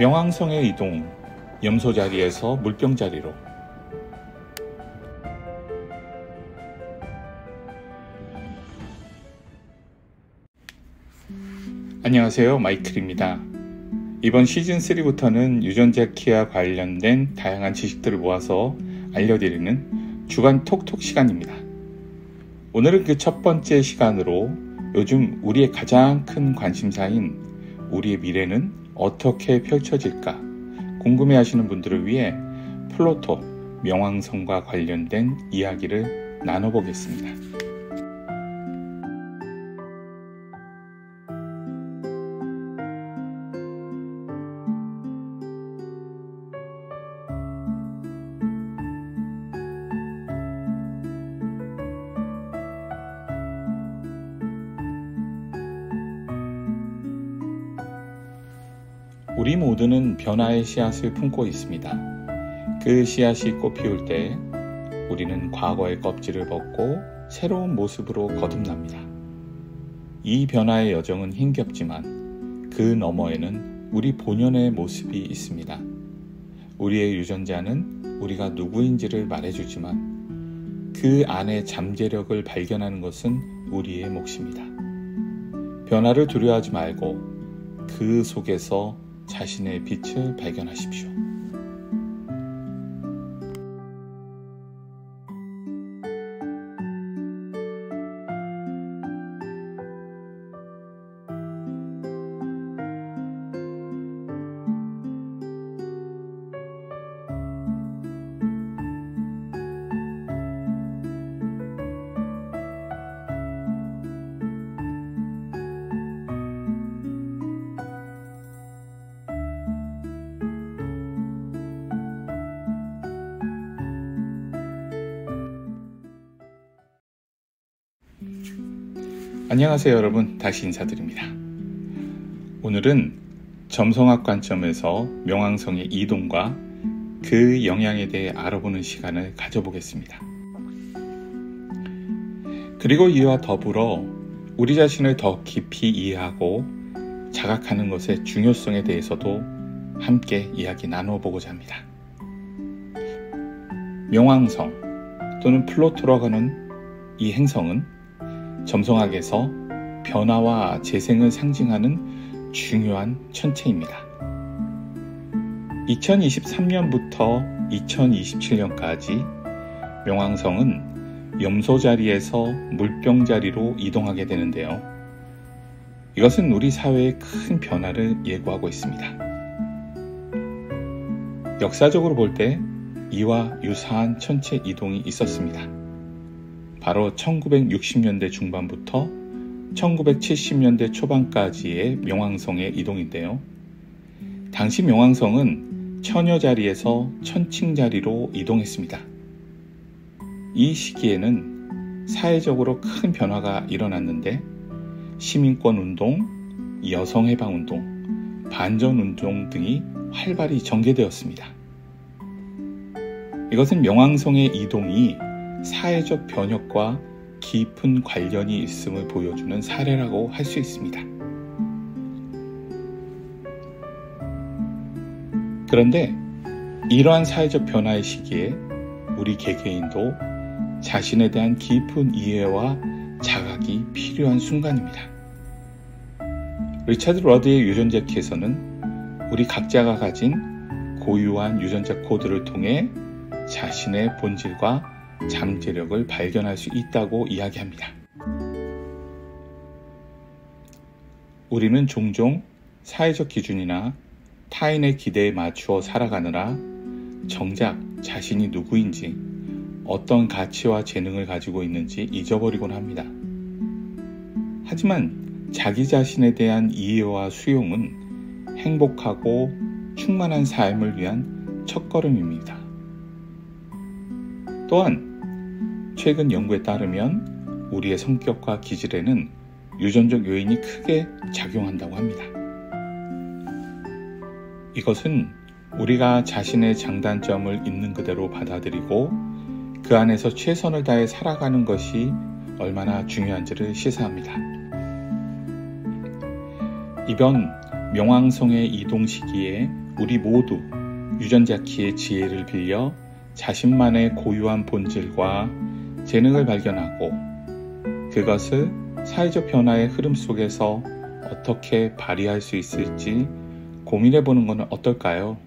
명왕성의 이동, 염소 자리에서 물병 자리로. 안녕하세요, 마이클입니다. 이번 시즌3부터는 유전자 키와 관련된 다양한 지식들을 모아서 알려드리는 주간 톡톡 시간입니다. 오늘은 그 첫 번째 시간으로 요즘 우리의 가장 큰 관심사인 우리의 미래는 어떻게 펼쳐질까 궁금해하시는 분들을 위해 플루토, 명왕성과 관련된 이야기를 나눠보겠습니다. 우리 모두는 변화의 씨앗을 품고 있습니다. 그 씨앗이 꽃피울 때 우리는 과거의 껍질을 벗고 새로운 모습으로 거듭납니다. 이 변화의 여정은 힘겹지만 그 너머에는 우리 본연의 모습이 있습니다. 우리의 유전자는 우리가 누구인지를 말해주지만 그 안의 잠재력을 발견하는 것은 우리의 몫입니다. 변화를 두려워하지 말고 그 속에서 자신의 빛을 발견하십시오. 안녕하세요 여러분, 다시 인사드립니다. 오늘은 점성학 관점에서 명왕성의 이동과 그 영향에 대해 알아보는 시간을 가져보겠습니다. 그리고 이와 더불어 우리 자신을 더 깊이 이해하고 자각하는 것의 중요성에 대해서도 함께 이야기 나눠보고자 합니다. 명왕성 또는 플루토라고 하는 이 행성은 점성학에서 변화와 재생을 상징하는 중요한 천체입니다. 2023년부터 2027년까지 명왕성은 염소 자리에서 물병 자리로 이동하게 되는데요. 이것은 우리 사회의 큰 변화를 예고하고 있습니다. 역사적으로 볼 때 이와 유사한 천체 이동이 있었습니다. 바로 1960년대 중반부터 1970년대 초반까지의 명왕성의 이동인데요. 당시 명왕성은 처녀 자리에서 천칭 자리로 이동했습니다. 이 시기에는 사회적으로 큰 변화가 일어났는데 시민권운동, 여성해방운동, 반전운동 등이 활발히 전개되었습니다. 이것은 명왕성의 이동이 사회적 변혁과 깊은 관련이 있음을 보여주는 사례라고 할 수 있습니다. 그런데 이러한 사회적 변화의 시기에 우리 개개인도 자신에 대한 깊은 이해와 자각이 필요한 순간입니다. 리차드 러드의 유전자 키에서는 우리 각자가 가진 고유한 유전자 코드를 통해 자신의 본질과 잠재력을 발견할 수 있다고 이야기합니다. 우리는 종종 사회적 기준이나 타인의 기대에 맞추어 살아가느라 정작 자신이 누구인지, 어떤 가치와 재능을 가지고 있는지 잊어버리곤 합니다. 하지만 자기 자신에 대한 이해와 수용은 행복하고 충만한 삶을 위한 첫걸음입니다. 또한 최근 연구에 따르면 우리의 성격과 기질에는 유전적 요인이 크게 작용한다고 합니다. 이것은 우리가 자신의 장단점을 있는 그대로 받아들이고 그 안에서 최선을 다해 살아가는 것이 얼마나 중요한지를 시사합니다. 이번 명왕성의 이동 시기에 우리 모두 유전자 키의 지혜를 빌려 자신만의 고유한 본질과 재능을 발견하고 그것을 사회적 변화의 흐름 속에서 어떻게 발휘할 수 있을지 고민해보는 것은 어떨까요?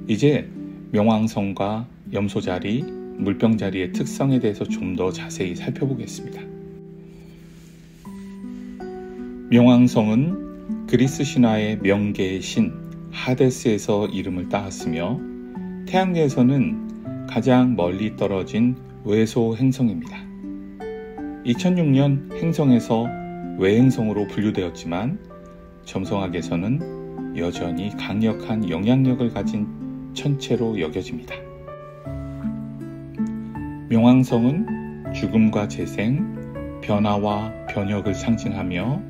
이제 명왕성과 염소자리, 물병자리의 특성에 대해서 좀 더 자세히 살펴보겠습니다. 명왕성은 그리스 신화의 명계의 신 하데스에서 이름을 따왔으며 태양계에서는 가장 멀리 떨어진 외소 행성입니다. 2006년 행성에서 외행성으로 분류되었지만 점성학에서는 여전히 강력한 영향력을 가진 천체로 여겨집니다. 명왕성은 죽음과 재생, 변화와 변혁을 상징하며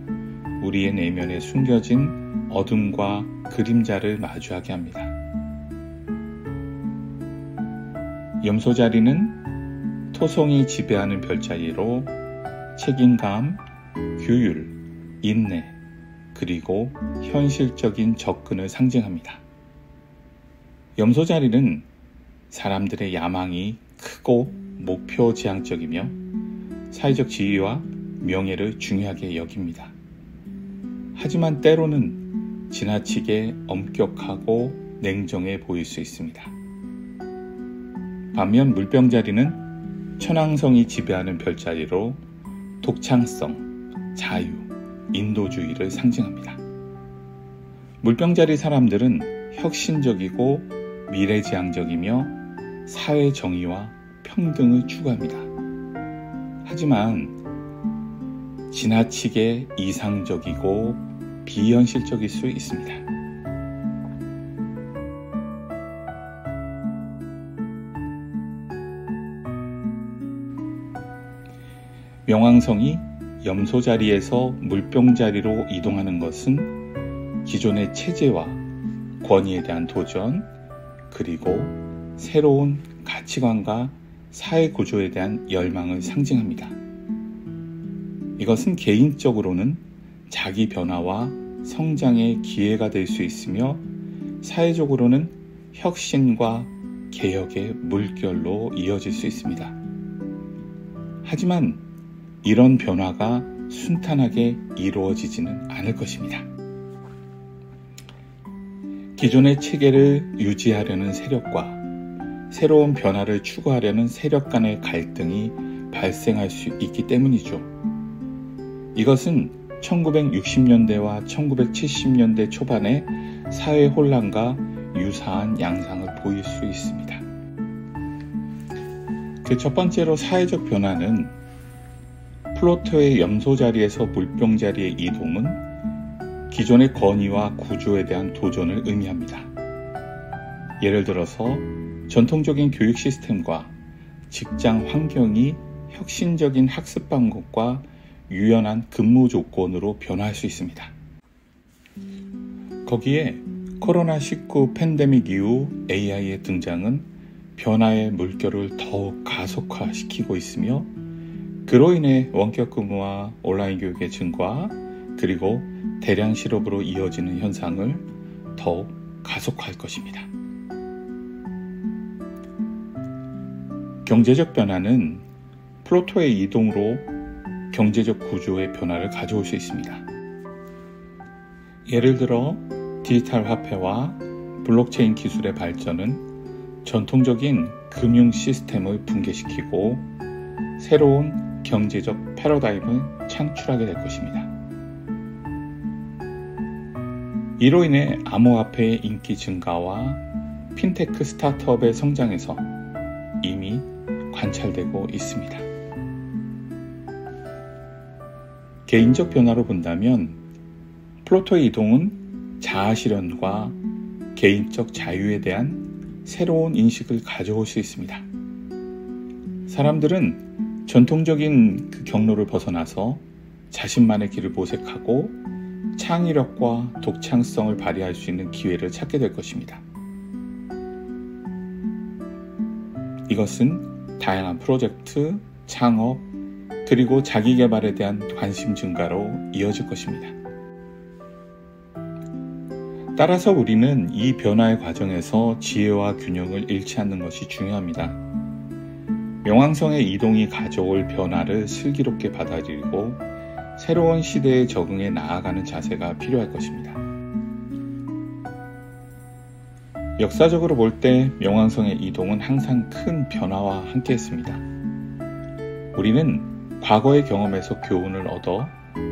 우리의 내면에 숨겨진 어둠과 그림자를 마주하게 합니다. 염소자리는 토성이 지배하는 별자리로 책임감, 규율, 인내, 그리고 현실적인 접근을 상징합니다. 염소자리는 사람들의 야망이 크고 목표지향적이며 사회적 지위와 명예를 중요하게 여깁니다. 하지만 때로는 지나치게 엄격하고 냉정해 보일 수 있습니다. 반면 물병자리는 천왕성이 지배하는 별자리로 독창성, 자유, 인도주의를 상징합니다. 물병자리 사람들은 혁신적이고 미래지향적이며 사회 정의와 평등을 추구합니다. 하지만 지나치게 이상적이고 비현실적일 수 있습니다. 명왕성이 염소자리에서 물병자리로 이동하는 것은 기존의 체제와 권위에 대한 도전, 그리고 새로운 가치관과 사회 구조에 대한 열망을 상징합니다. 이것은 개인적으로는 자기 변화와 성장의 기회가 될 수 있으며 사회적으로는 혁신과 개혁의 물결로 이어질 수 있습니다. 하지만 이런 변화가 순탄하게 이루어지지는 않을 것입니다. 기존의 체계를 유지하려는 세력과 새로운 변화를 추구하려는 세력 간의 갈등이 발생할 수 있기 때문이죠. 이것은 1960년대와 1970년대 초반의 사회 혼란과 유사한 양상을 보일 수 있습니다. 그 첫 번째로 사회적 변화는 플루토의 염소자리에서 물병자리의 이동은 기존의 권위와 구조에 대한 도전을 의미합니다. 예를 들어서 전통적인 교육 시스템과 직장 환경이 혁신적인 학습 방법과 유연한 근무 조건으로 변화할 수 있습니다. 거기에 코로나19 팬데믹 이후 AI의 등장은 변화의 물결을 더욱 가속화시키고 있으며 그로 인해 원격 근무와 온라인 교육의 증가 그리고 대량 실업으로 이어지는 현상을 더욱 가속화할 것입니다. 경제적 변화는 플루토의 이동으로 경제적 구조의 변화를 가져올 수 있습니다. 예를 들어 디지털 화폐와 블록체인 기술의 발전은 전통적인 금융 시스템을 붕괴시키고 새로운 경제적 패러다임을 창출하게 될 것입니다. 이로 인해 암호화폐의 인기 증가와 핀테크 스타트업의 성장에서 이미 관찰되고 있습니다. 개인적 변화로 본다면 플루토의 이동은 자아실현과 개인적 자유에 대한 새로운 인식을 가져올 수 있습니다. 사람들은 전통적인 그 경로를 벗어나서 자신만의 길을 모색하고 창의력과 독창성을 발휘할 수 있는 기회를 찾게 될 것입니다. 이것은 다양한 프로젝트, 창업, 그리고 자기개발에 대한 관심 증가로 이어질 것입니다. 따라서 우리는 이 변화의 과정에서 지혜와 균형을 잃지 않는 것이 중요합니다. 명왕성의 이동이 가져올 변화를 슬기롭게 받아들이고 새로운 시대에 적응해 나아가는 자세가 필요할 것입니다. 역사적으로 볼 때 명왕성의 이동은 항상 큰 변화와 함께했습니다. 우리는 과거의 경험에서 교훈을 얻어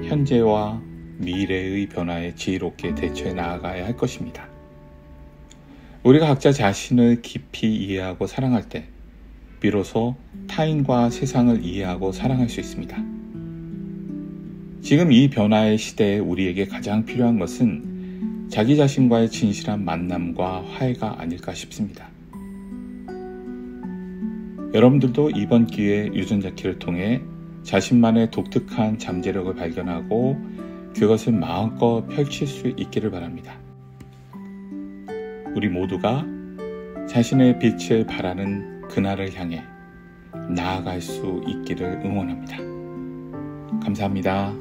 현재와 미래의 변화에 지혜롭게 대처해 나아가야 할 것입니다. 우리가 각자 자신을 깊이 이해하고 사랑할 때 비로소 타인과 세상을 이해하고 사랑할 수 있습니다. 지금 이 변화의 시대에 우리에게 가장 필요한 것은 자기 자신과의 진실한 만남과 화해가 아닐까 싶습니다. 여러분들도 이번 기회에 유전자 키를 통해 자신만의 독특한 잠재력을 발견하고 그것을 마음껏 펼칠 수 있기를 바랍니다. 우리 모두가 자신의 빛을 발하는 그날을 향해 나아갈 수 있기를 응원합니다. 감사합니다.